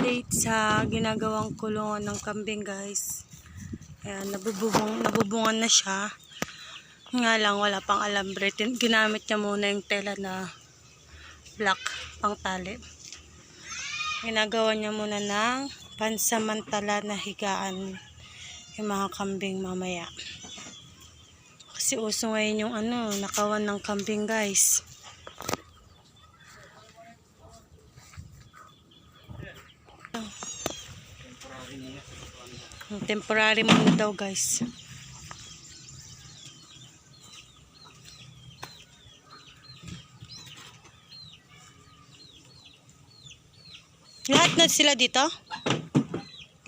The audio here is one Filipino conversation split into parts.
update sa ginagawang kulungan ng kambing, guys. Ayan, nabubungan na siya. Nga lang, wala pang alambre. Ginamit niya muna yung tela na black pang tali. Ginagawa niya muna ng pansamantala na higaan yung mga kambing mamaya. Kasi uso ngayon yung nakawan ng kambing, guys. Temporary muna daw, guys. Lahat na sila dito?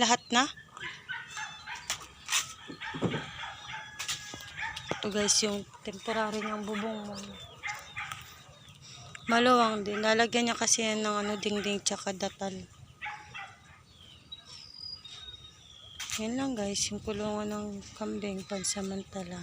Lahat na? Ito, guys, yung temporary niyang bubong. Maluwang din. Lalagyan niya kasi yan ng dingding tsaka datal. Yan lang, guys, yung kulungan ng kambing pansamantala.